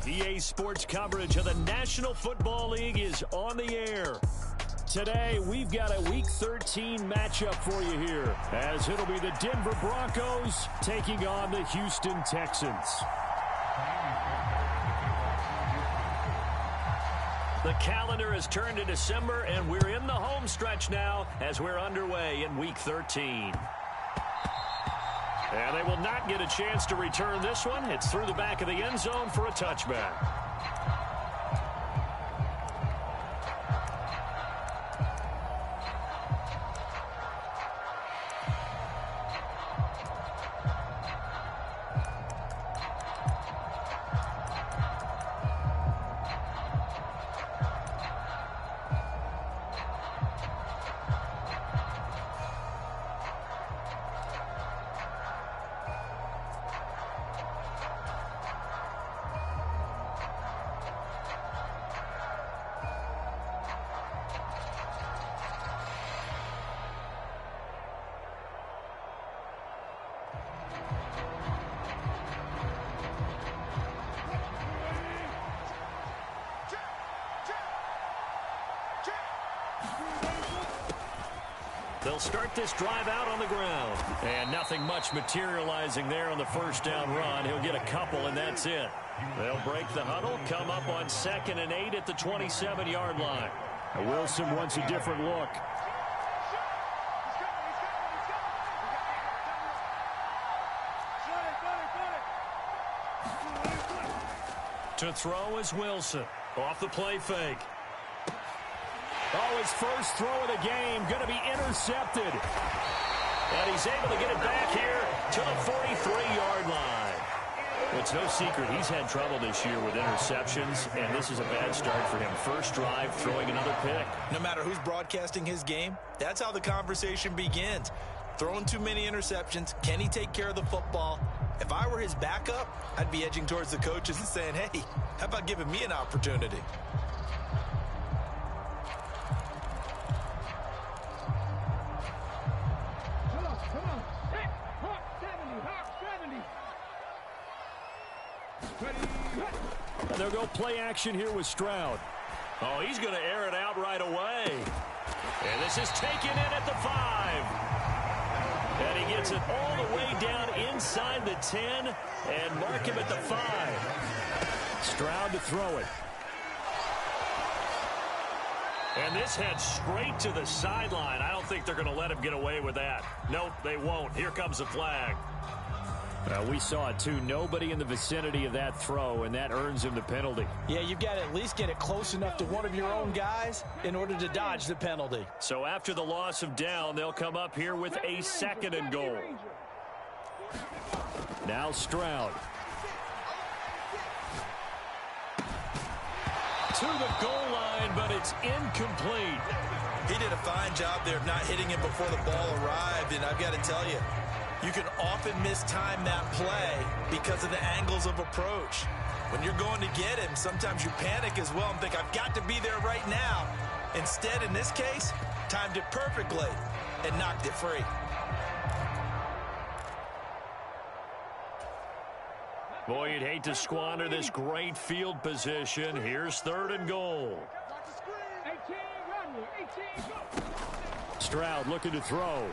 EA Sports coverage of the National Football League is on the air. Today, we've got a Week 13 matchup for you here, as it'll be the Denver Broncos taking on the Houston Texans. The calendar has turned to December, and we're in the home stretch now as we're underway in Week 13. And they will not get a chance to return this one. It's through the back of the end zone for a touchback. They'll start this drive out on the ground. And nothing much materializing there on the first down run. He'll get a couple, and that's it. They'll break the huddle, come up on 2nd and 8 at the 27-yard line. Wilson wants a different look. To throw is Wilson. Off the play fake. Oh, his first throw of the game going to be intercepted. And he's able to get it back here to the 43-yard line. Well, it's no secret he's had trouble this year with interceptions, and this is a bad start for him. First drive, throwing another pick. No matter who's broadcasting his game, that's how the conversation begins. Throwing too many interceptions, can he take care of the football? If I were his backup, I'd be edging towards the coaches and saying, hey, how about giving me an opportunity? And they'll go play action here with Stroud. Oh, he's going to air it out right away. And this is taken in at the 5. And he gets it all the way down inside the 10 and mark him at the 5. Stroud to throw it. And this heads straight to the sideline. I don't think they're going to let him get away with that. Nope, they won't. Here comes the flag. We saw it, too. Nobody in the vicinity of that throw, and that earns him the penalty. Yeah, you've got to at least get it close enough to one of your own guys in order to dodge the penalty. So after the loss of down, they'll come up here with a 2nd and goal. Now Stroud. To the goal line, but it's incomplete. He did a fine job there of not hitting it before the ball arrived, and I've got to tell you, you can often mistime that play because of the angles of approach. When you're going to get him, sometimes you panic as well and think, I've got to be there right now. Instead, in this case, timed it perfectly and knocked it free. Boy, you'd hate to squander this great field position. Here's 3rd and goal. Stroud looking to throw.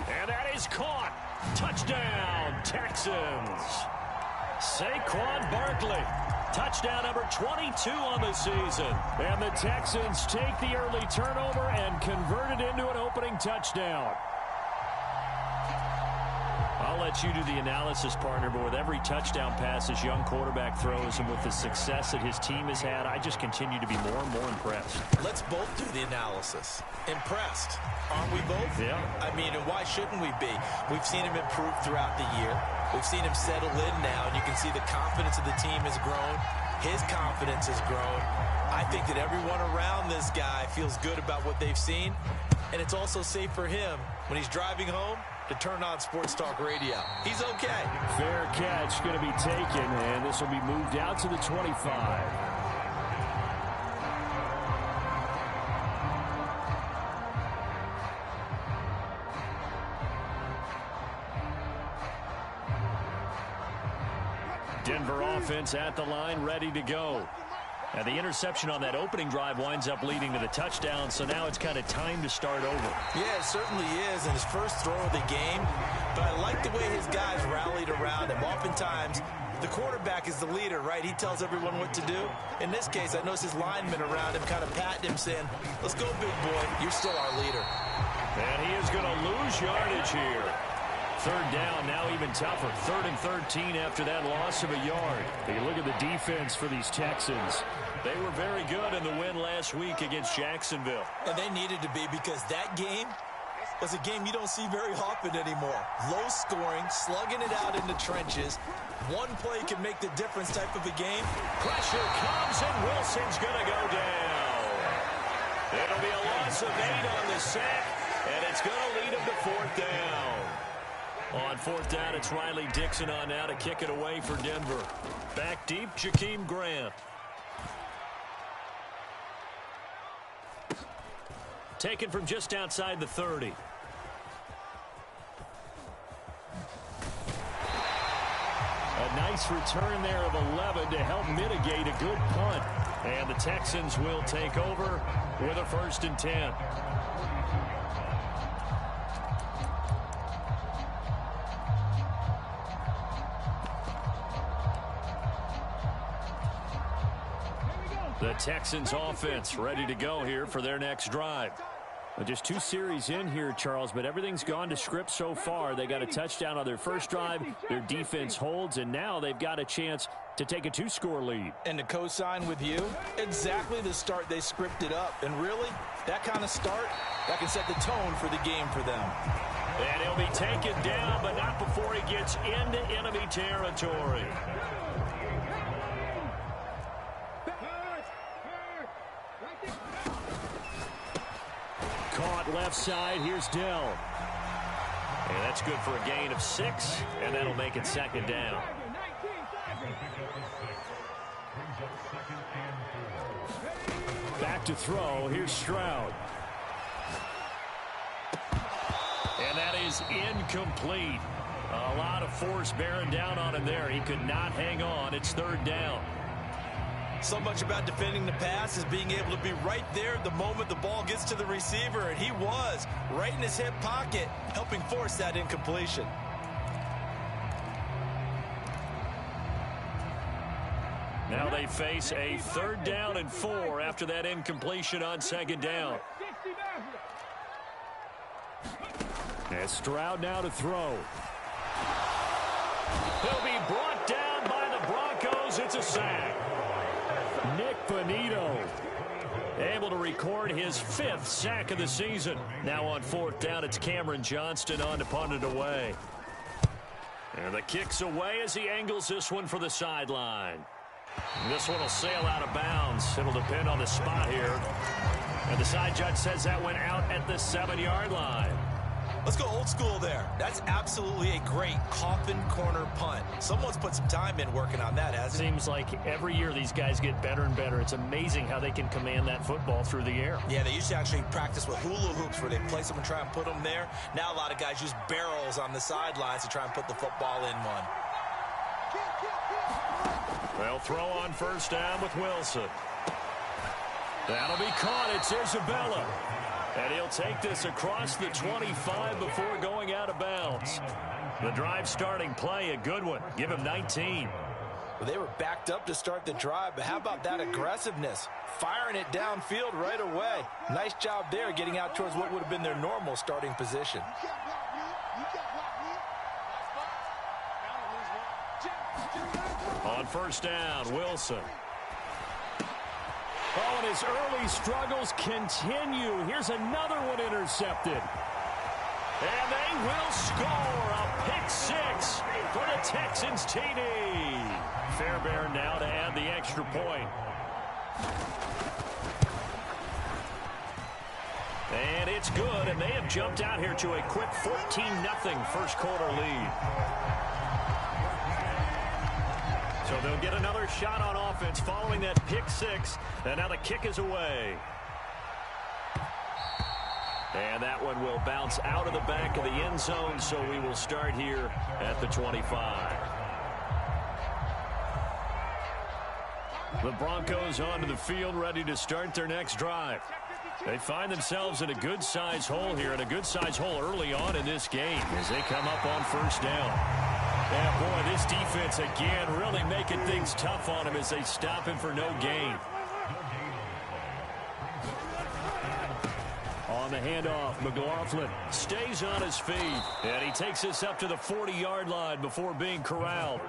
And that is caught. Touchdown, Texans. Saquon Barkley. Touchdown number 22 on the season. And the Texans take the early turnover and convert it into an opening touchdown. I'll let you do the analysis, partner, but with every touchdown pass his young quarterback throws and with the success that his team has had, I just continue to be more and more impressed. Let's both do the analysis. Impressed. Aren't we both? Yeah. I mean, and why shouldn't we be? We've seen him improve throughout the year. We've seen him settle in now, and you can see the confidence of the team has grown. His confidence has grown. I think that everyone around this guy feels good about what they've seen, and it's also safe for him when he's driving home to turn on Sports Talk Radio. He's okay. Fair catch going to be taken, and this will be moved out to the 25. Denver offense at the line, ready to go. And the interception on that opening drive winds up leading to the touchdown, so now it's kind of time to start over. Yeah, it certainly is, and his first throw of the game. But I like the way his guys rallied around him. Oftentimes, the quarterback is the leader, right? He tells everyone what to do. In this case, I noticed his linemen around him kind of patting him, saying, let's go, big boy. You're still our leader. And he is going to lose yardage here. Third down, now even tougher. 3rd and 13 after that loss of a yard. You look at the defense for these Texans. They were very good in the win last week against Jacksonville. And they needed to be, because that game was a game you don't see very often anymore. Low scoring, slugging it out in the trenches. One play can make the difference type of a game. Pressure comes, and Wilson's going to go down. It'll be a loss of 8 on the sack, and it's going to lead him to 4th down. On 4th down, it's Riley Dixon on now to kick it away for Denver. Back deep, Jakeem Grant. Taken from just outside the 30. A nice return there of 11 to help mitigate a good punt. And the Texans will take over with a 1st and 10. The Texans offense ready to go here for their next drive. Just 2 series in here, Charles, but everything's gone to script so far. They got a touchdown on their first drive. Their defense holds, and now they've got a chance to take a 2-score lead. And to co-sign with you, exactly the start they scripted up. And really, that kind of start, that can set the tone for the game for them. And he'll be taken down, but not before he gets into enemy territory. Caught left side. Here's Dell. And that's good for a gain of 6, and that'll make it 2nd down. Back to throw. Here's Stroud. And that is incomplete. A lot of force bearing down on him there. He could not hang on. It's 3rd down. So much about defending the pass is being able to be right there the moment the ball gets to the receiver, and he was right in his hip pocket, helping force that incompletion. Now they face a 3rd down and 4 after that incompletion on 2nd down. And Stroud now to throw. He'll be brought down by the Broncos. It's a sack. Nick Bonito able to record his 5th sack of the season. Now on 4th down, it's Cameron Johnston on to punt it away. And the kick's away as he angles this one for the sideline. This one will sail out of bounds. It'll depend on the spot here. And the side judge says that went out at the 7-yard line. Let's go old school there. That's absolutely a great coffin corner punt. Someone's put some time in working on that, hasn't it? Seems like every year these guys get better and better. It's amazing how they can command that football through the air. Yeah, they used to actually practice with hula hoops where they place them and try and put them there. Now a lot of guys use barrels on the sidelines to try and put the football in one. They'll throw on 1st down with Wilson. That'll be caught. It's Isabella. And he'll take this across the 25 before going out of bounds. The drive starting play, a good one. Give him 19. Well, they were backed up to start the drive, but how about that aggressiveness? Firing it downfield right away. Nice job there getting out towards what would have been their normal starting position. On 1st down, Wilson. Oh, and his early struggles continue. Here's another one intercepted. And they will score a pick 6 for the Texans TD. Fairbairn now to add the extra point. And it's good, and they have jumped out here to a quick 14-0 first quarter lead. So they'll get another shot on offense following that pick 6. And now the kick is away. And that one will bounce out of the back of the end zone, so we will start here at the 25. The Broncos onto the field, ready to start their next drive. They find themselves in a good-sized hole here, and a good-sized hole early on in this game as they come up on first down. Yeah, boy, this defense again really making things tough on him as they stop him for no gain. On the handoff, McLaughlin stays on his feet, and he takes this up to the 40-yard line before being corralled.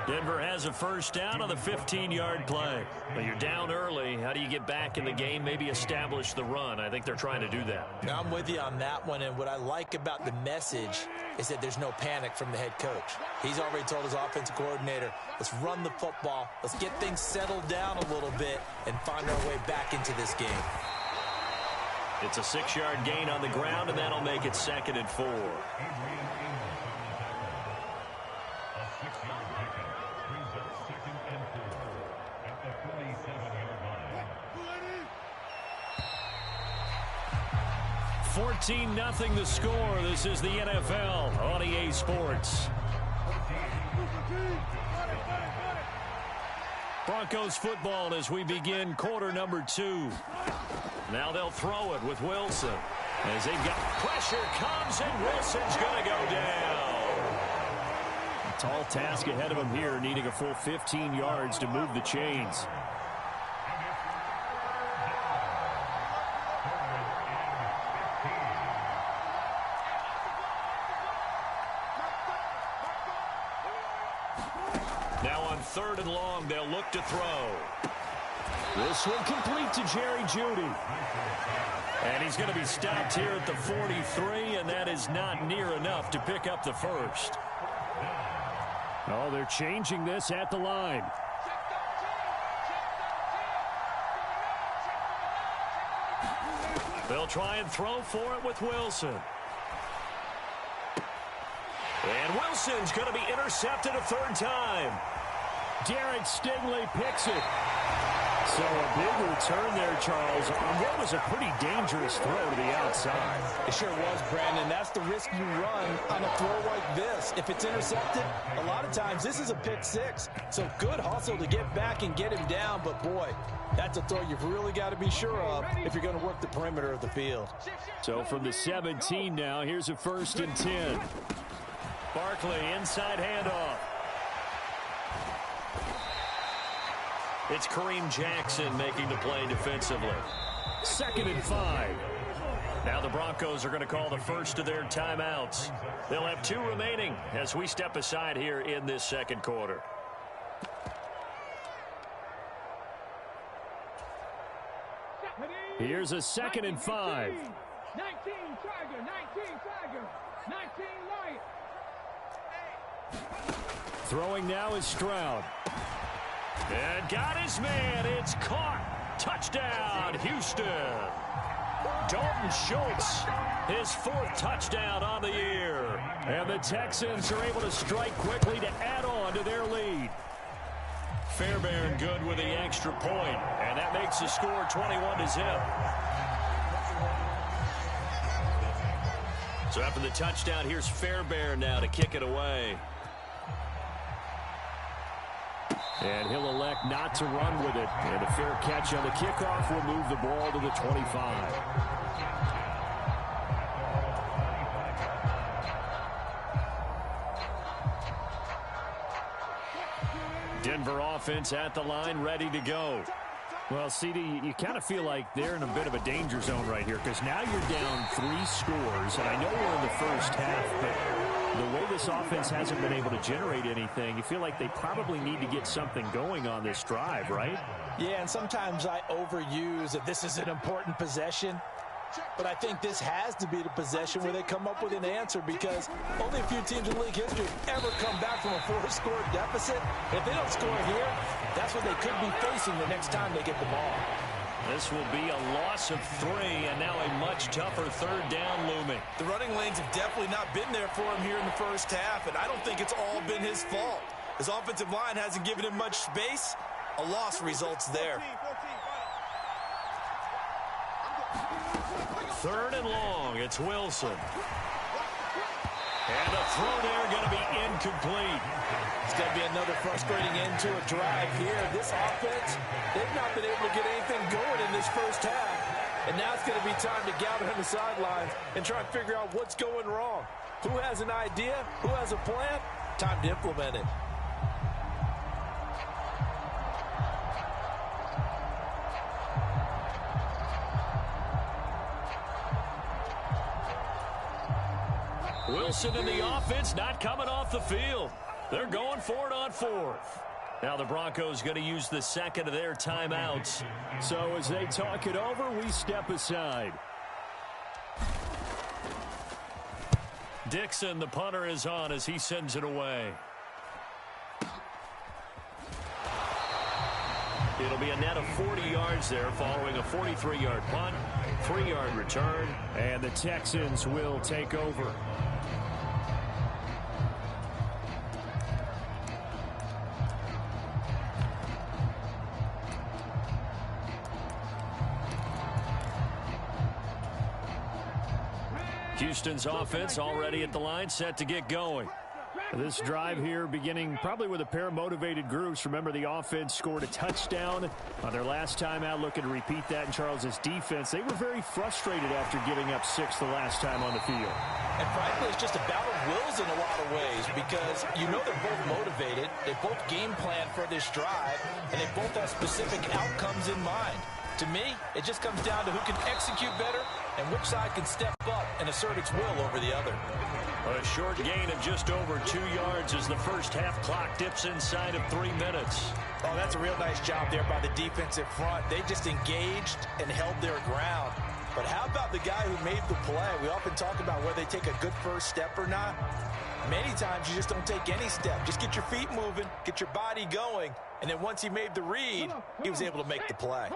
Denver has a first down on the 15-yard play. But you're down early. How do you get back in the game? Maybe establish the run. I think they're trying to do that. Now, I'm with you on that one, and what I like about the message is that there's no panic from the head coach. He's already told his offensive coordinator, let's run the football, let's get things settled down a little bit and find our way back into this game. It's a 6-yard gain on the ground, and that'll make it 2nd and 4. $14-0 the score. This is the NFL on EA Sports. Broncos football as we begin quarter number 2. Now they'll throw it with Wilson. As they've got pressure comes, and Wilson's going to go down. A tall task ahead of him here, needing a full 15 yards to move the chains. Now on 3rd and long, they'll look to throw. This one complete to Jerry Jeudy. And he's going to be stopped here at the 43, and that is not near enough to pick up the first. Oh, they're changing this at the line. They'll try and throw for it with Wilson. And Wilson's going to be intercepted a 3rd time. Derek Stingley picks it. So a big return there, Charles, on what was a pretty dangerous throw to the outside. It sure was, Brandon. That's the risk you run on a throw like this. If it's intercepted, a lot of times this is a pick 6. So good hustle to get back and get him down. But, boy, that's a throw you've really got to be sure of if you're going to work the perimeter of the field. So from the 17 now, here's a 1st and 10. Barkley, inside handoff. It's Kareem Jackson making the play defensively. 2nd and 5. Now the Broncos are going to call the first of their timeouts. They'll have 2 remaining as we step aside here in this 2nd quarter. Here's a 2nd and 5. 19 Tiger, 19 Tiger, 19 Light. Throwing now is Stroud. And got his man. It's caught. Touchdown, Houston. Dalton Schultz, his 4th touchdown on the year. And the Texans are able to strike quickly to add on to their lead. Fairbairn good with the extra point, and that makes the score 21-0. So after the touchdown, here's Fairbairn now to kick it away. And he'll elect not to run with it. And a fair catch on the kickoff will move the ball to the 25. Denver offense at the line, ready to go. Well, CD, you kind of feel like they're in a bit of a danger zone right here because now you're down 3 scores. And I know we're in the first half, but the way this offense hasn't been able to generate anything, you feel like they probably need to get something going on this drive, right? Yeah, and sometimes I overuse that this is an important possession. But I think this has to be the possession where they come up with an answer because only a few teams in league history ever come back from a 4-score deficit. If they don't score here, that's what they could be facing the next time they get the ball. This will be a loss of 3, and now a much tougher 3rd down looming. The running lanes have definitely not been there for him here in the first half, and I don't think it's all been his fault. His offensive line hasn't given him much space. A loss results there. 3rd and long. It's Wilson. And the throw there going to be incomplete. It's going to be another frustrating end to a drive here. This offense, they've not been able to get anything going in this first half. And now it's going to be time to gather on the sidelines and try and figure out what's going wrong. Who has an idea? Who has a plan? Time to implement it. Wilson and the offense not coming off the field. They're going for it on fourth. Now the Broncos going to use the second of their timeouts. So as they talk it over, we step aside. Dixon, the punter, is on as he sends it away. It'll be a net of 40 yards there following a 43-yard punt, 3-yard return, and the Texans will take over. Houston's offense already at the line, set to get going. This drive here beginning probably with a pair of motivated groups. Remember, the offense scored a touchdown on their last time out, looking to repeat that in Charles's defense. They were very frustrated after giving up 6 the last time on the field. And frankly, it's just a battle of wills in a lot of ways because you know they're both motivated. They both game plan for this drive, and they both have specific outcomes in mind. To me, it just comes down to who can execute better and which side can step up and assert its will over the other. A short gain of just over 2 yards as the first half clock dips inside of 3 minutes. Oh, that's a real nice job there by the defensive front. They just engaged and held their ground. But how about the guy who made the play? We often talk about whether they take a good first step or not. Many times you just don't take any step. Just get your feet moving, get your body going, and then once he made the read, he was able to make the play.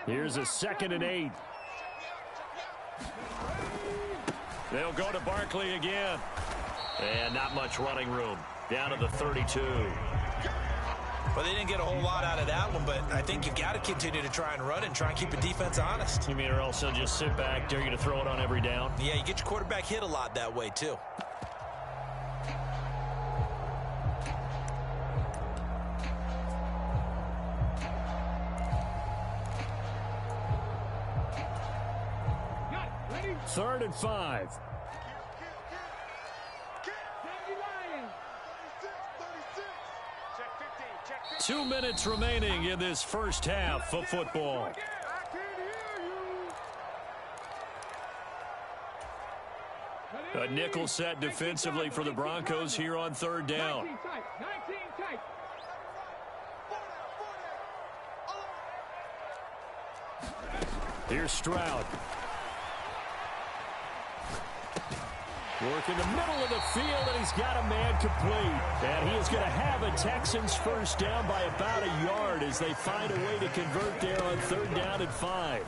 Here's a 2nd and 8. They'll go to Barkley again. And not much running room. Down to the 32. Well, they didn't get a whole lot out of that one, but I think you got to continue to try and run and try and keep the defense honest. You mean or else they'll just sit back, dare you to throw it on every down? Yeah, you get your quarterback hit a lot that way, too. Third and 5. 2 minutes remaining in this first half of football. A nickel set defensively for the Broncos here on third down. Here's Stroud. Work in the middle of the field, and he's got a man complete. And he is going to have a Texans first down by about a yard as they find a way to convert there on 3rd down and 5.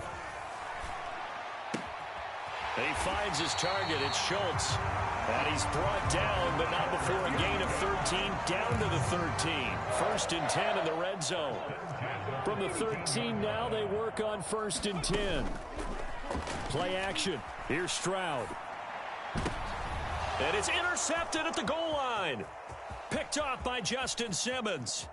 And he finds his target. It's Schultz. And he's brought down, but not before a gain of 13, down to the 13. 1st and 10 in the red zone. From the 13 now, they work on 1st and 10. Play action. Here's Stroud. And it's intercepted at the goal line. Picked off by Justin Simmons.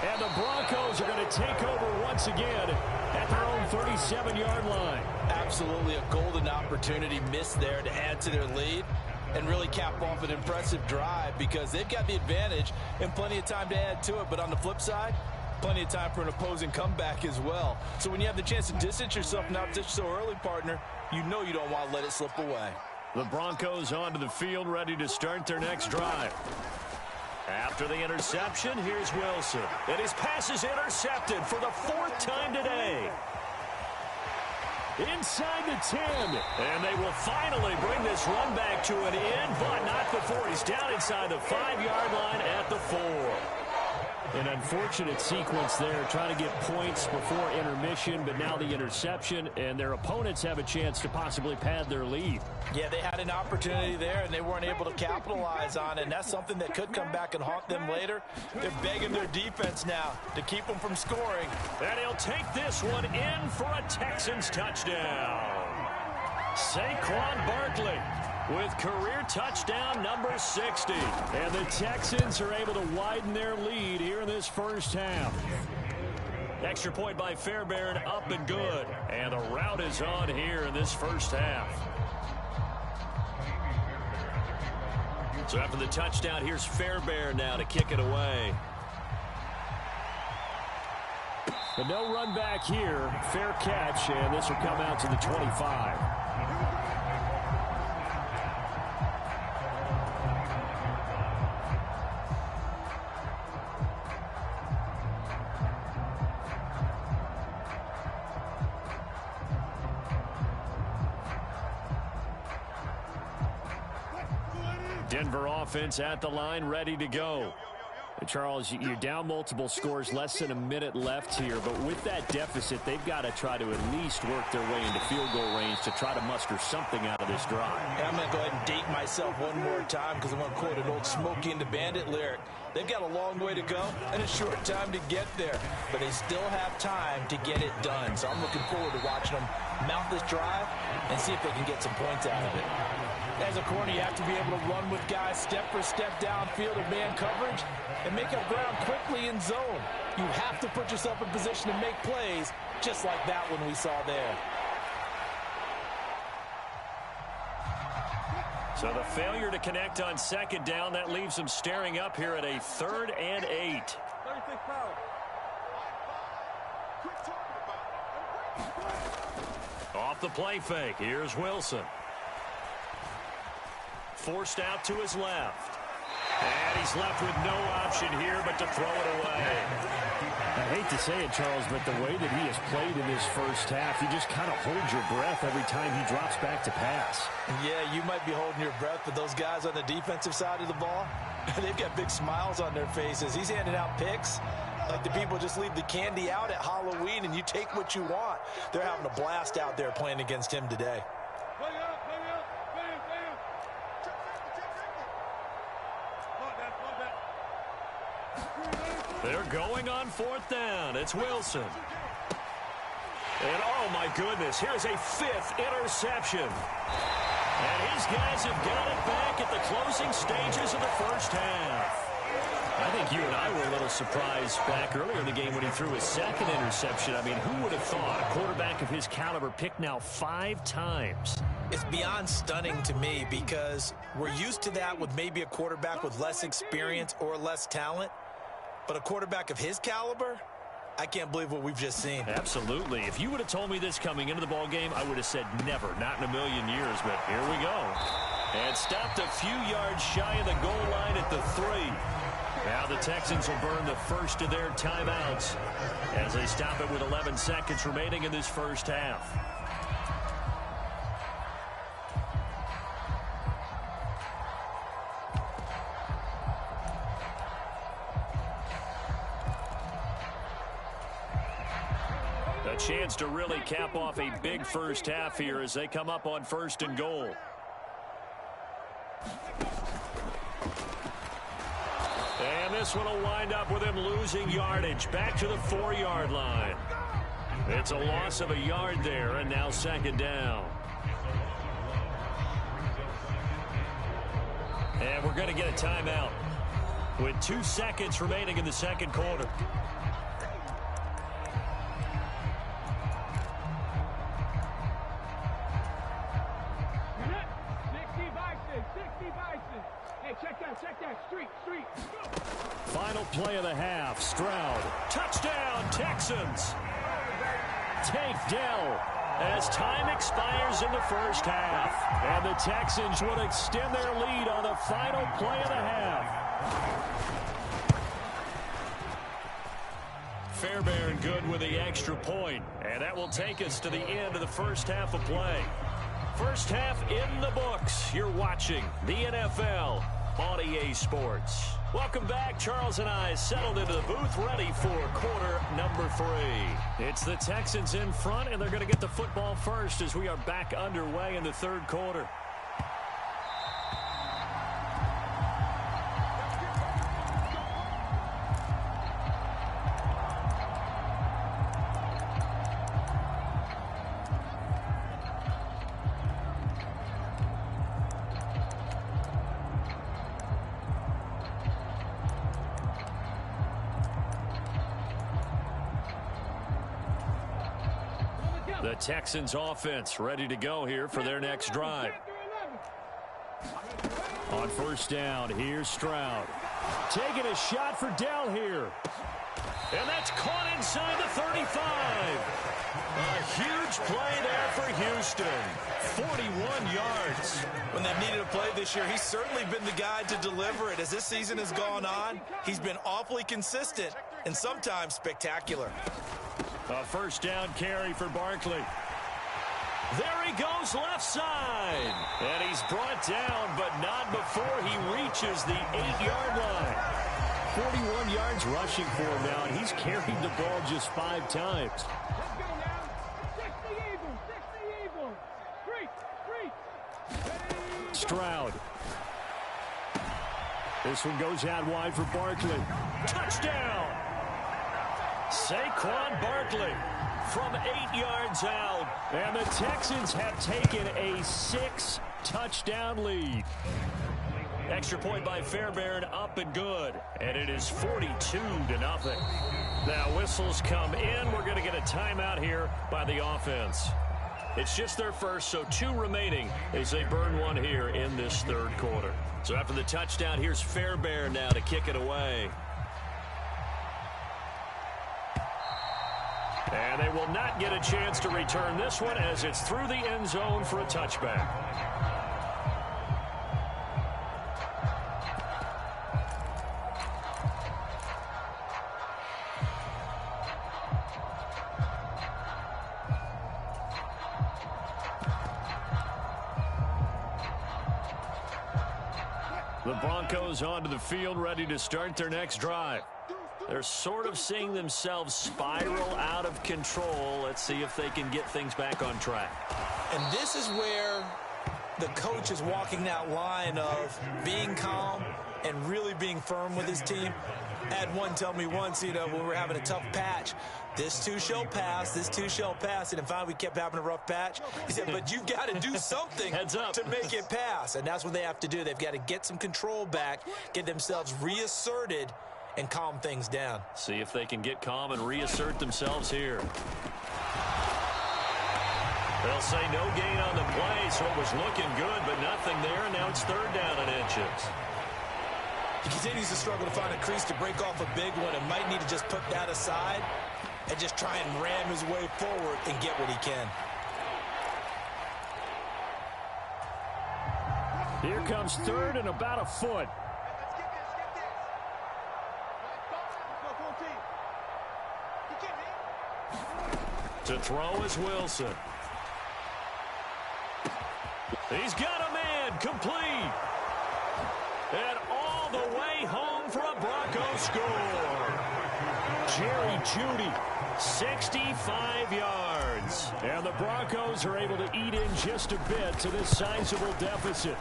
And the Broncos are going to take over once again at their own 37-yard line. Absolutely a golden opportunity missed there to add to their lead and really cap off an impressive drive because they've got the advantage and plenty of time to add to it. But on the flip side, plenty of time for an opposing comeback as well. So when you have the chance to distance yourself from opposition so early, partner, you know you don't want to let it slip away. The Broncos onto the field, ready to start their next drive. After the interception, here's Wilson. And his pass is intercepted for the 4th time today. Inside the 10. And they will finally bring this run back to an end, but not before he's down inside the 5-yard line at the 4. An unfortunate sequence there, trying to get points before intermission, but now the interception, and their opponents have a chance to possibly pad their lead. Yeah, they had an opportunity there, and they weren't able to capitalize on it, and that's something that could come back and haunt them later. They're begging their defense now to keep them from scoring. And he'll take this one in for a Texans touchdown. Saquon Barkley. with career touchdown number 60. And the Texans are able to widen their lead here in this first half. Extra point by Fairbairn, up and good. And the route is on here in this first half. So after the touchdown, here's Fairbairn now to kick it away. But no run back here. Fair catch, and this will come out to the 25. Denver offense at the line, ready to go. Charles, you're down multiple scores, less than a minute left here, but with that deficit, they've got to try to at least work their way into field goal range to try to muster something out of this drive. And I'm going to go ahead and date myself one more time because I'm going to quote an old Smokey and the Bandit lyric. They've got a long way to go and a short time to get there, but they still have time to get it done. So I'm looking forward to watching them mount this drive and see if they can get some points out of it. As a corner, you have to be able to run with guys step for step downfield in man coverage and make up ground quickly in zone. You have to put yourself in position to make plays just like that one we saw there. So the failure to connect on second down, that leaves them staring up here at a 3rd and 8. 36 power. Off the play fake, here's Wilson. Forced out to his left. And he's left with no option here but to throw it away. I hate to say it, Charles, but the way that he has played in this first half, you just kind of hold your breath every time he drops back to pass. Yeah, you might be holding your breath, but those guys on the defensive side of the ball, they've got big smiles on their faces. He's handing out picks like the people just leave the candy out at Halloween and you take what you want. They're having a blast out there playing against him today. They're going on 4th down. It's Wilson. And oh my goodness, here's a 5th interception. And his guys have got it back at the closing stages of the first half. I think you and I were a little surprised back earlier in the game when he threw his 2nd interception. I mean, who would have thought a quarterback of his caliber picked now 5 times? It's beyond stunning to me because we're used to that with maybe a quarterback with less experience or less talent. But a quarterback of his caliber, I can't believe what we've just seen. Absolutely. If you would have told me this coming into the ball game, I would have said never, not in a million years. But here we go. And stopped a few yards shy of the goal line at the 3. Now the Texans will burn the first of their timeouts as they stop it with 11 seconds remaining in this first half. A chance to really cap off a big first half here as they come up on 1st and goal. And this one will wind up with him losing yardage back to the 4-yard line. It's a loss of a yard there, and now 2nd down. And we're going to get a timeout with 2 seconds remaining in the 2nd quarter. Final play of the half. Stroud. Touchdown, Texans. Tank Dell as time expires in the first half. And the Texans will extend their lead on the final play of the half. Fairbairn good with the extra point. And that will take us to the end of the first half of play. First half in the books. You're watching the NFL on EA Sports. Welcome back. Charles and I settled into the booth, ready for quarter number 3. It's the Texans in front, and they're going to get the football first as we are back underway in the 3rd quarter. The Texans offense ready to go here for their next drive. On first down, here's Stroud. Taking a shot for Dell here. And that's caught inside the 35. A huge play there for Houston. 41 yards. When they've needed a play this year, he's certainly been the guy to deliver it. As this season has gone on, he's been awfully consistent and sometimes spectacular. A first down carry for Barkley. There he goes left side. And he's brought down, but not before he reaches the 8-yard line. 41 yards rushing for him now, and he's carried the ball just 5 times. Let's go now. 60 Eagles. 60 Eagles. Three. Stroud. This one goes out wide for Barkley. Touchdown! Saquon Barkley from 8 yards out. And the Texans have taken a 6-touchdown lead. Extra point by Fairbairn, up and good. And it is 42-0. Now whistles come in. We're going to get a timeout here by the offense. It's just their first, so 2 remaining as they burn one here in this third quarter. So after the touchdown, here's Fairbairn now to kick it away. And they will not get a chance to return this one as it's through the end zone for a touchback. The Broncos onto the field, ready to start their next drive. They're sort of seeing themselves spiral out of control. Let's see if they can get things back on track. And this is where the coach is walking that line of being calm and really being firm with his team. I had one tell me once, when we were having a tough patch, this too shall pass, this too shall pass. And finally we kept having a rough patch. He said, but you've got to do something to make it pass. And that's what they have to do. They've got to get some control back, get themselves reasserted, and calm things down. See if they can get calm and reassert themselves here. They'll say no gain on the play, so it was looking good, but nothing there. Now it's third down and inches. He continues to struggle to find a crease to break off a big one and might need to just put that aside and just try and ram his way forward and get what he can. Here comes third and about a foot. To throw is Wilson. He's got a man, complete. And all the way home for a Broncos score. Jerry Jeudy, 65 yards. And the Broncos are able to eat in just a bit to this sizable deficit.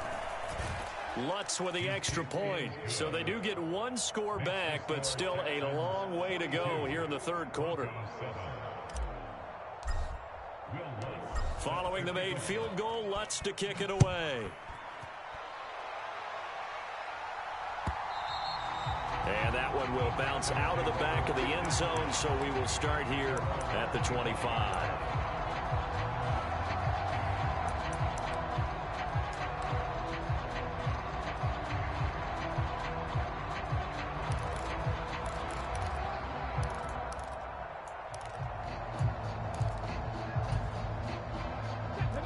Lutz with the extra point. So they do get one score back, but still a long way to go here in the third quarter. Following the made field goal, Lutz to kick it away. And that one will bounce out of the back of the end zone, so we will start here at the 25.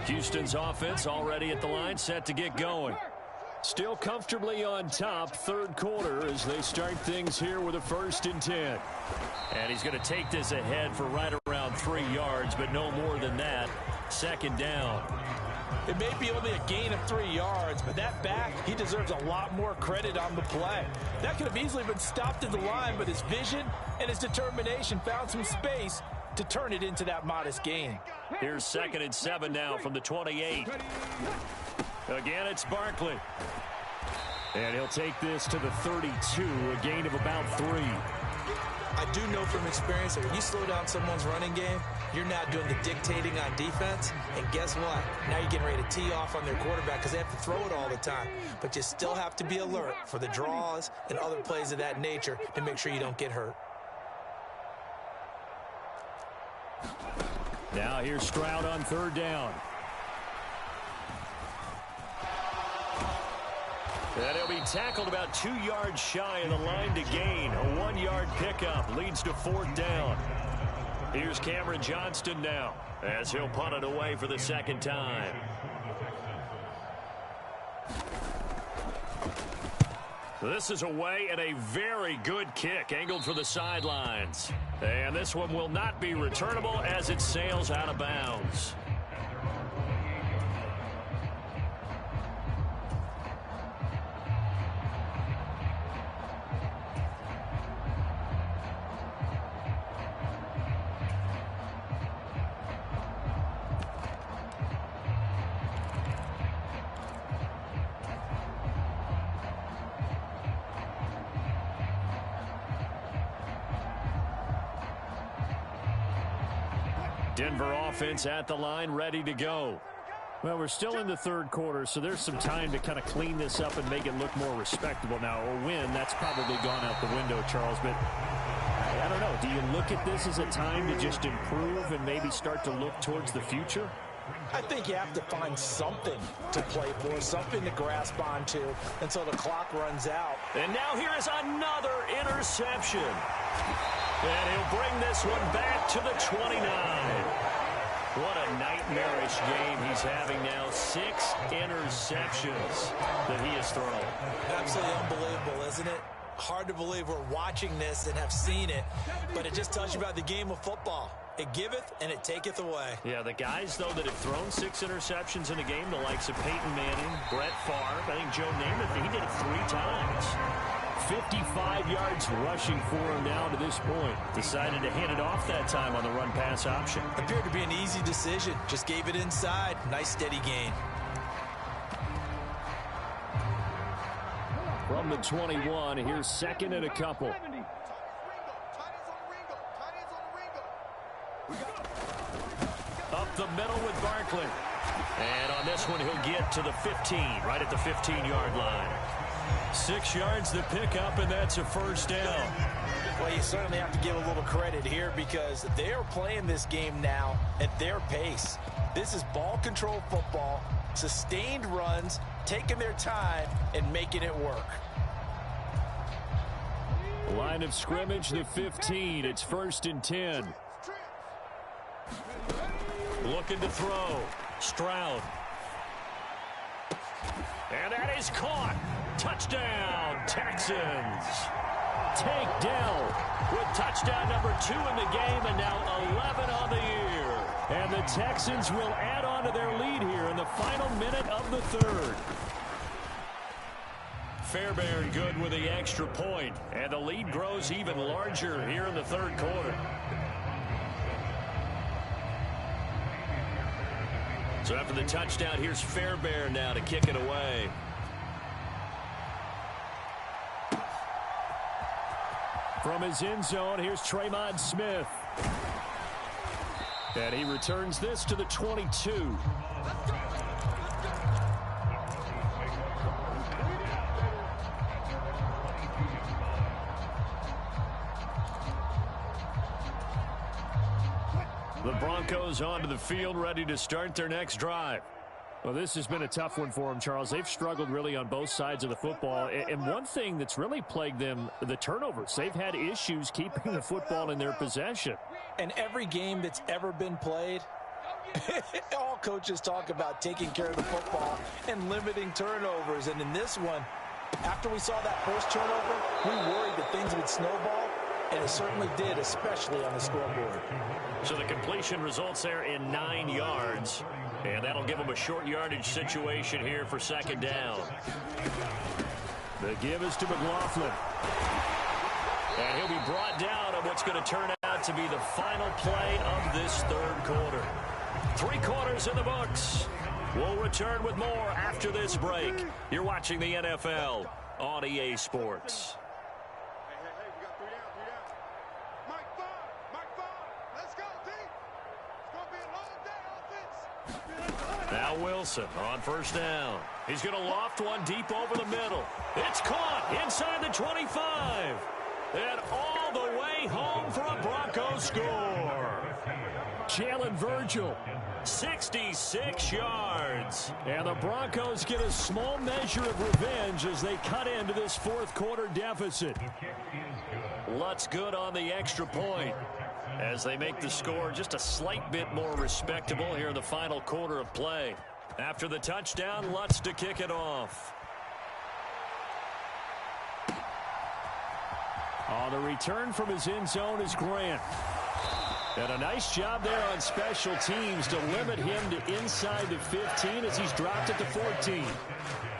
Houston's offense already at the line, set to get going. Still comfortably on top, third quarter as they start things here with a 1st and 10. And he's going to take this ahead for right around 3 yards, but no more than that. Second down. It may be only a gain of 3 yards, but that back, he deserves a lot more credit on the play. That could have easily been stopped at the line, but his vision and his determination found some space to turn it into that modest gain. Here's 2nd and 7 now from the 28. Again, it's Barkley. And he'll take this to the 32, a gain of about 3. I do know from experience that when you slow down someone's running game, you're not doing the dictating on defense. And guess what? Now you're getting ready to tee off on their quarterback because they have to throw it all the time. But you still have to be alert for the draws and other plays of that nature to make sure you don't get hurt. Now here's Stroud on third down. And he'll be tackled about 2 yards shy of the line to gain. A 1-yard pickup leads to fourth down. Here's Cameron Johnston now as he'll punt it away for the second time. This is away and a very good kick angled for the sidelines. And this one will not be returnable as it sails out of bounds. Denver offense at the line, ready to go. Well, we're still in the third quarter, so there's some time to kind of clean this up and make it look more respectable. Now, a win, that's probably gone out the window, Charles, but I don't know. Do you look at this as a time to just improve and maybe start to look towards the future? I think you have to find something to play for, something to grasp onto until the clock runs out. And now here is another interception. And he'll bring this one back to the 29. What a nightmarish game he's having now. 6 interceptions that he has thrown. Absolutely unbelievable, isn't it? Hard to believe we're watching this and have seen it, but it just tells you about the game of football. It giveth and it taketh away. Yeah, the guys, though, that have thrown 6 interceptions in a game, the likes of Peyton Manning, Brett Favre, I think Joe Namath, he did it 3 times. 55 yards rushing for him now to this point. Decided to hand it off that time on the run-pass option. Appeared to be an easy decision. Just gave it inside. Nice steady gain. From the 21, here's second and a couple. Up the middle with Barkley. And on this one, he'll get to the 15, right at the 15-yard line. 6 yards to pick up, and that's a first down. Well, you certainly have to give a little credit here because they are playing this game now at their pace. This is ball control football, sustained runs, taking their time, and making it work. Line of scrimmage, the 15. It's 1st and 10. Looking to throw. Stroud. And that is caught. Touchdown, Texans. Tank Dell with touchdown number 2 in the game and now 11 on the year. And the Texans will add on to their lead here in the final minute of the third. Fairbairn good with the extra point, and the lead grows even larger here in the third quarter. So after the touchdown, here's Fairbairn now to kick it away. From his end zone, here's Tremont Smith. And he returns this to the 22. The Broncos onto the field, ready to start their next drive. Well, this has been a tough one for them, Charles. They've struggled really on both sides of the football. And one thing that's really plagued them, the turnovers. They've had issues keeping the football in their possession. And every game that's ever been played, all coaches talk about taking care of the football and limiting turnovers. And in this one, after we saw that first turnover, we worried that things would snowball. And it certainly did, especially on the scoreboard. So the completion results there in 9 yards. And that'll give them a short yardage situation here for second down. The give is to McLaughlin. And he'll be brought down on what's going to turn out to be the final play of this third quarter. 3 quarters in the books. We'll return with more after this break. You're watching the NFL on EA Sports. Now Wilson on first down. He's going to loft one deep over the middle. It's caught inside the 25. And all the way home for a Broncos score. Jalen Virgil. 66 yards. And the Broncos get a small measure of revenge as they cut into this fourth quarter deficit. Lutz good on the extra point as they make the score just a slight bit more respectable here in the final quarter of play. After the touchdown, Lutz to kick it off. On the return from his end zone is Grant. And a nice job there on special teams to limit him to inside the 15 as he's dropped it to 14.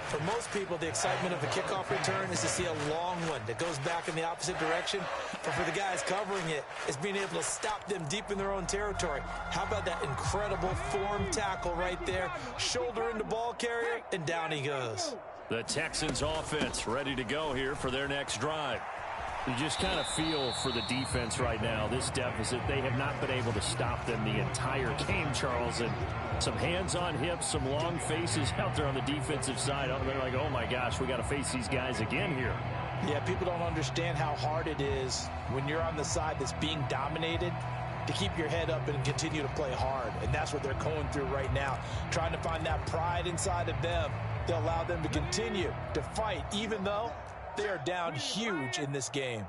For most people, the excitement of a kickoff return is to see a long one that goes back in the opposite direction. But for the guys covering it, it's being able to stop them deep in their own territory. How about that incredible form tackle right there? Shoulder into ball carrier, and down he goes. The Texans offense ready to go here for their next drive. You just kind of feel for the defense right now, this deficit. They have not been able to stop them the entire game, Charles. And some hands on hips, some long faces out there on the defensive side. They're like, oh, my gosh, we got to face these guys again here. Yeah, people don't understand how hard it is when you're on the side that's being dominated to keep your head up and continue to play hard. And that's what they're going through right now, trying to find that pride inside of them to allow them to continue to fight, even though they are down huge in this game.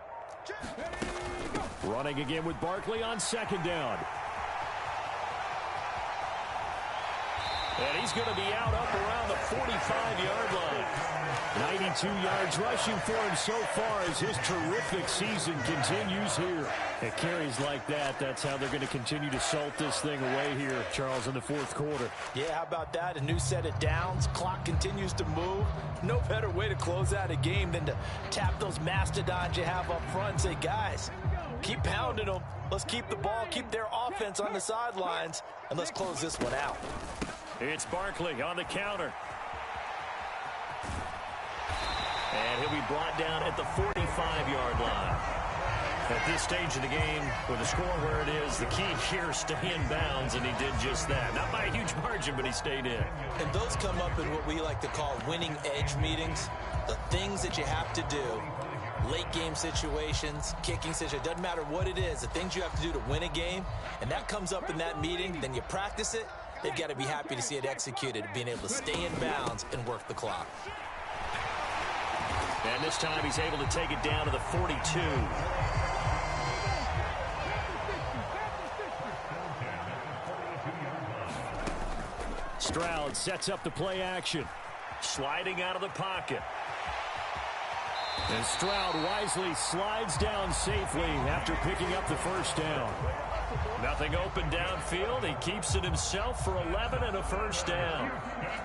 Running again with Barkley on second down. And he's going to be out up around the 45-yard line. 92 yards rushing for him so far as his terrific season continues here. At carries like that, that's how they're going to continue to salt this thing away here, Charles, in the fourth quarter. Yeah, how about that? A new set of downs. Clock continues to move. No better way to close out a game than to tap those mastodons you have up front and say, guys, keep pounding them. Let's keep the ball, keep their offense on the sidelines, and let's close this one out. It's Barkley on the counter. And he'll be brought down at the 45-yard line. At this stage of the game, with the score where it is, the key here, stay in bounds, and he did just that. Not by a huge margin, but he stayed in. And those come up in what we like to call winning edge meetings. The things that you have to do, late game situations, kicking situations, doesn't matter what it is, the things you have to do to win a game, and that comes up in that meeting, then you practice it. They've got to be happy to see it executed, being able to stay in bounds and work the clock. And this time he's able to take it down to the 42. Stroud sets up the play action. Sliding out of the pocket. And Stroud wisely slides down safely after picking up the first down. Nothing open downfield. He keeps it himself for 11 and a first down.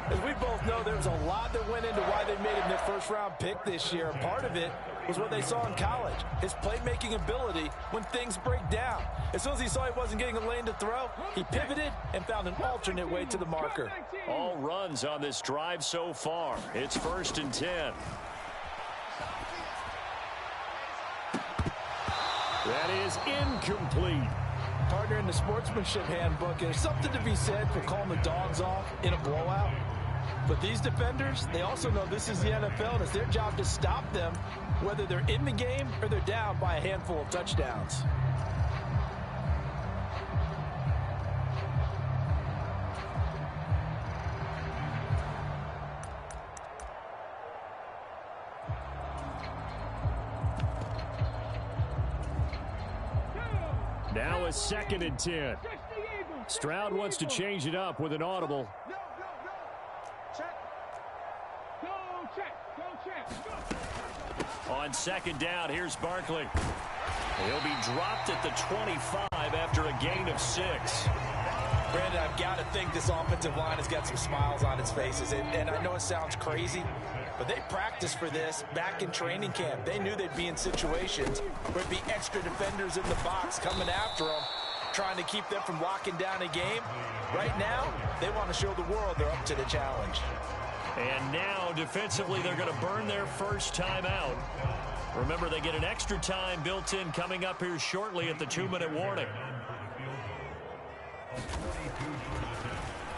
As we both know, there's a lot that went into why they made him their first-round pick this year. And part of it was what they saw in college, his playmaking ability when things break down. As soon as he saw he wasn't getting a lane to throw, he pivoted and found an alternate way to the marker. All runs on this drive so far. It's 1st and 10. That is incomplete. Partner, in the sportsmanship handbook, there's something to be said for calling the dogs off in a blowout. But these defenders, they also know this is the NFL, and it's their job to stop them, whether they're in the game or they're down by a handful of touchdowns. Now a 2nd and 10. Stroud wants to change it up with an audible. On 2nd down, here's Barkley. He'll be dropped at the 25 after a gain of 6. Brandon, I've got to think this offensive line has got some smiles on its faces. And I know it sounds crazy, but they practiced for this back in training camp. They knew they'd be in situations where it'd be extra defenders in the box coming after them, trying to keep them from locking down a game. Right now, they want to show the world they're up to the challenge. And now, defensively, they're going to burn their first time out. Remember, they get an extra time built in coming up here shortly at the 2-minute warning.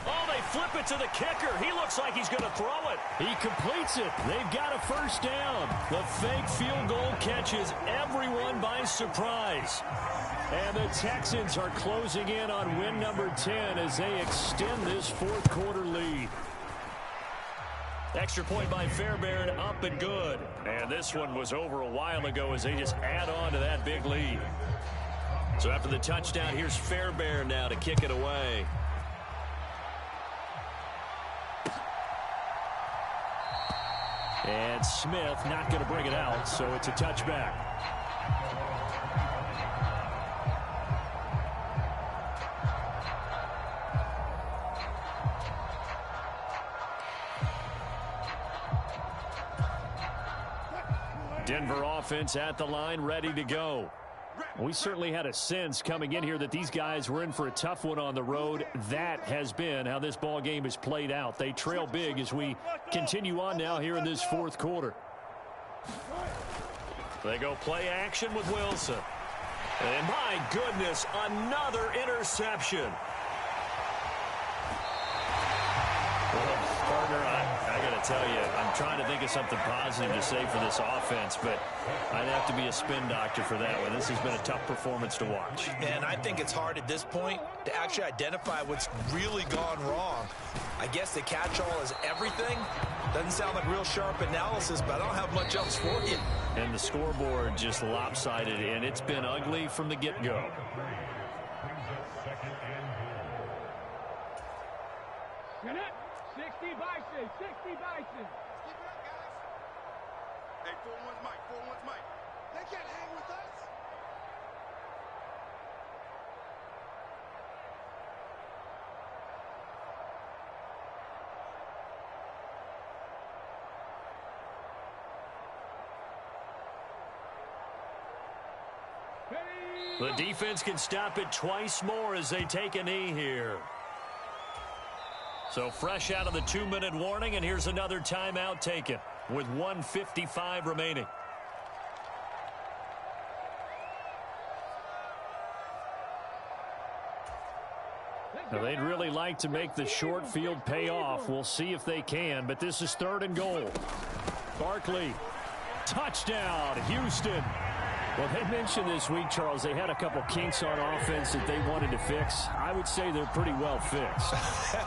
Oh, they flip it to the kicker. He looks like he's going to throw it. He completes it. They've got a first down. The fake field goal catches everyone by surprise. And the Texans are closing in on win number 10 as they extend this fourth quarter lead. Extra point by Fairbairn, up and good. And this one was over a while ago as they just add on to that big lead. So after the touchdown, here's Fairbairn now to kick it away. And Smith not going to bring it out, so it's a touchback. Denver offense at the line, ready to go. We certainly had a sense coming in here that these guys were in for a tough one on the road. That has been how this ball game has played out. They trail big as we continue on now here in this fourth quarter. They go play action with Wilson. And my goodness, another interception. Well, partner, I got to tell you, I'm trying to think of something positive to say for this offense, but I'd have to be a spin doctor for that one. This has been a tough performance to watch. And I think it's hard at this point to actually identify what's really gone wrong. I guess the catch-all is everything. Doesn't sound like real sharp analysis, but I don't have much else for you. And the scoreboard just lopsided, and it's been ugly from the get-go. Get it? 60 Bison, 60 Bison. Keep it up, guys. Hey, 4-1's Mike, 4-1's Mike. They can't hang with us. The defense can stop it twice more as they take a knee here. So fresh out of the 2-minute warning, and here's another timeout taken with 1:55 remaining. Now, they'd really like to make the short field pay off. We'll see if they can, but this is 3rd and goal. Barkley, touchdown, Houston. Well, they mentioned this week, Charles, they had a couple kinks on offense that they wanted to fix. I would say they're pretty well fixed.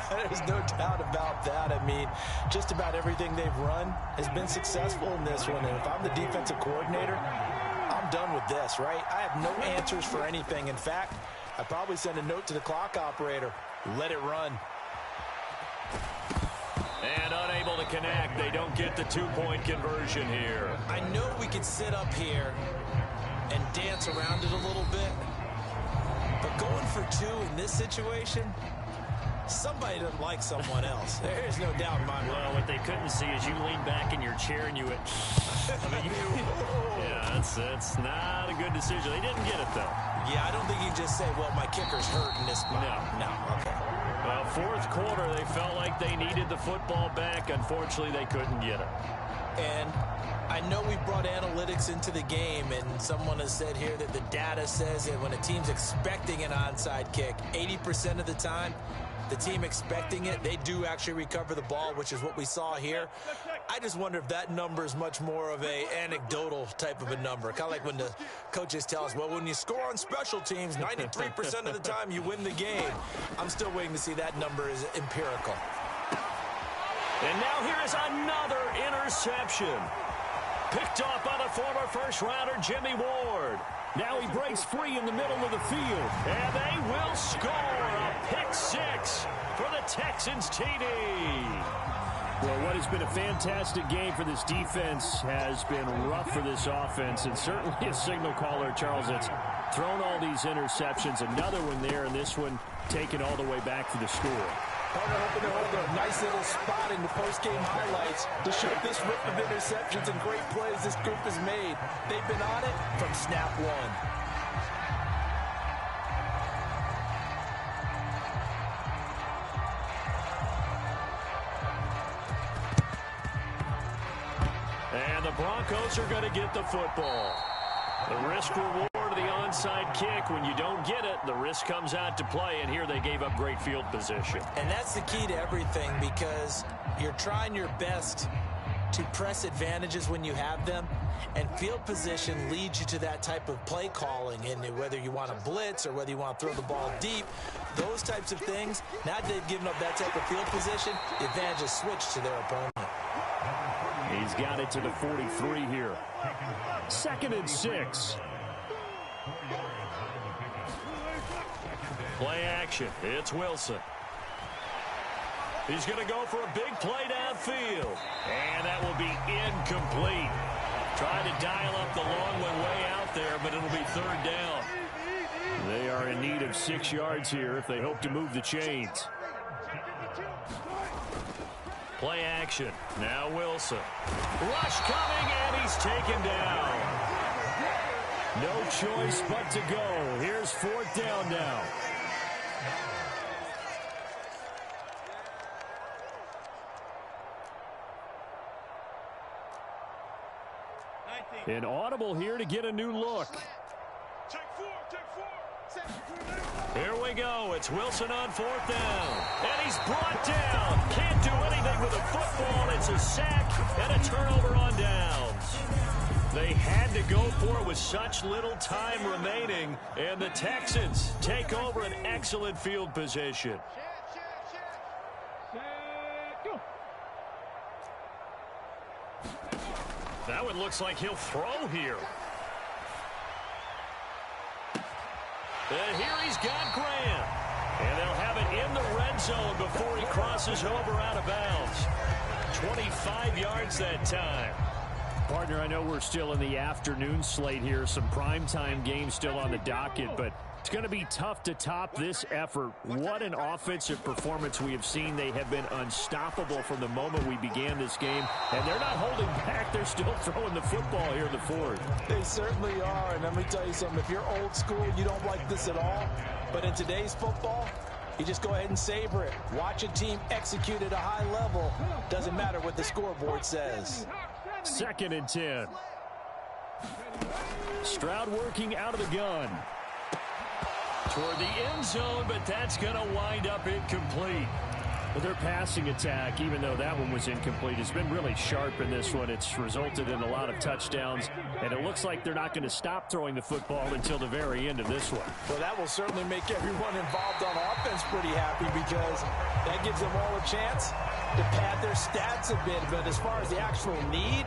There's no doubt about that. I mean, just about everything they've run has been successful in this one. And if I'm the defensive coordinator, I'm done with this, right? I have no answers for anything. In fact, I'd probably send a note to the clock operator. Let it run. And unable to connect. They don't get the 2-point conversion here. I know we could sit up here and dance around it a little bit, but going for 2 in this situation, somebody doesn't like someone else. There's no doubt in my mind. Well, what they couldn't see is you lean back in your chair and you went, I mean, yeah, that's not a good decision. They didn't get it, though. Yeah, I don't think you just say, well, my kicker's hurt in this spot. No, okay. Well, 4th quarter, they felt like they needed the football back. Unfortunately, they couldn't get it. And I know we brought analytics into the game, and someone has said here that the data says that when a team's expecting an onside kick, 80% of the time, the team expecting it, they do actually recover the ball, which is what we saw here. I just wonder if that number is much more of a anecdotal type of a number. Kind of like when the coaches tell us, well, when you score on special teams, 93% of the time you win the game. I'm still waiting to see that number is empirical. And now here is another interception. Picked off by the former first-rounder Jimmy Ward. Now he breaks free in the middle of the field. And they will score a pick-6 for the Texans TD. Well, what has been a fantastic game for this defense has been rough for this offense, and certainly a signal caller, Charles, that's thrown all these interceptions. Another one there, and this one taken all the way back for the score. Partner hoping to hold a nice little spot in the post-game highlights to show this rip of interceptions and great plays this group has made. They've been on it from snap one. And the Broncos are going to get the football. The risk reward of the onside kick. When you don't get it, the risk comes out to play, and here they gave up great field position. And that's the key to everything, because you're trying your best to press advantages when you have them, and field position leads you to that type of play calling. And whether you want to blitz or whether you want to throw the ball deep, those types of things, now that they've given up that type of field position, the advantage is switched to their opponent. He's got it to the 43 here. 2nd and 6. Play action. It's Wilson. He's going to go for a big play downfield. And that will be incomplete. Trying to dial up the long one way out there, but it'll be 3rd down. They are in need of 6 yards here if they hope to move the chains. Play action. Now Wilson. Rush coming, and he's taken down. No choice but to go. Here's 4th down now. An audible here to get a new look. Here we go. It's Wilson on 4th down. And he's brought down. Can't do anything with a football. It's a sack and a turnover on downs. They had to go for it with such little time remaining. And the Texans take over an excellent field position. That one looks like he'll throw here. And here he's got Graham. And they'll have it in the red zone before he crosses over out of bounds. 25 yards that time. Partner, I know we're still in the afternoon slate here. Some primetime games still on the docket, but it's going to be tough to top this effort. What an offensive performance we have seen. They have been unstoppable from the moment we began this game, and they're not holding back. They're still throwing the football here in the 4th. They certainly are, and let me tell you something. If you're old school, you don't like this at all. But in today's football, you just go ahead and savor it. Watch a team execute at a high level. Doesn't matter what the scoreboard says. 2nd and 10. Stroud working out of the gun. Toward the end zone, but that's going to wind up incomplete. Well, their passing attack, even though that one was incomplete, has been really sharp in this one. It's resulted in a lot of touchdowns, and it looks like they're not going to stop throwing the football until the very end of this one. Well, that will certainly make everyone involved on offense pretty happy, because that gives them all a chance to pad their stats a bit. But as far as the actual need,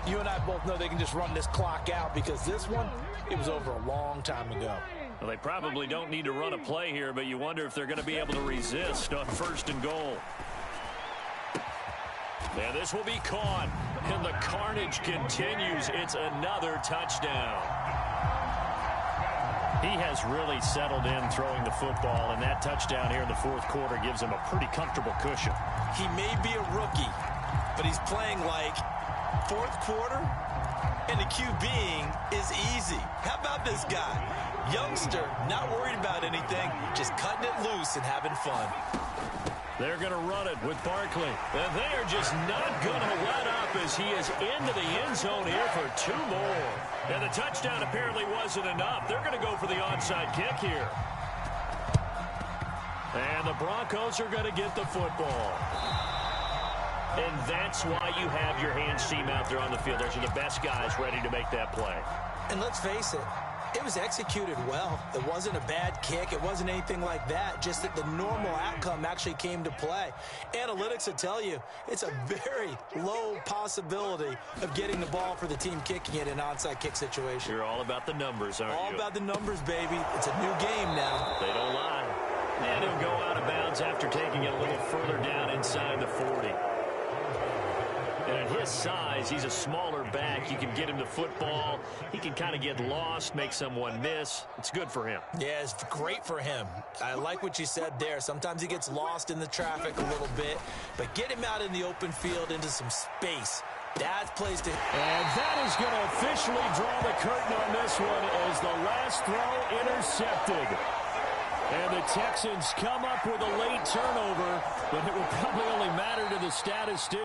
you and I both know they can just run this clock out, because this one, it was over a long time ago. Well, they probably don't need to run a play here, but you wonder if they're going to be able to resist on 1st and goal. And this will be caught, and the carnage continues. It's another touchdown. He has really settled in throwing the football, and that touchdown here in the 4th quarter gives him a pretty comfortable cushion. He may be a rookie, but he's playing like 4th quarter, and the QBing is easy. How about this guy? Youngster, not worried about anything, just cutting it loose and having fun. They're going to run it with Barkley. And they are just not going to let up as he is into the end zone here for 2 more. And the touchdown apparently wasn't enough. They're going to go for the onside kick here. And the Broncos are going to get the football. And that's why you have your hands team out there on the field. Those are the best guys ready to make that play. And let's face it, it was executed well. It wasn't a bad kick. It wasn't anything like that. Just that the normal outcome actually came to play. Analytics will tell you it's a very low possibility of getting the ball for the team kicking it in an onside kick situation. You're all about the numbers, aren't you? All about the numbers, baby. It's a new game now. They don't lie. And he'll go out of bounds after taking it a little further down inside the 40. And at his size, he's a smaller back. You can get him the football. He can kind of get lost, make someone miss. It's good for him. Yeah, it's great for him. I like what you said there. Sometimes he gets lost in the traffic a little bit. But get him out in the open field into some space. That's place to... And that is going to officially draw the curtain on this one as the last throw intercepted. And the Texans come up with a late turnover, but it will probably only matter to the statistician.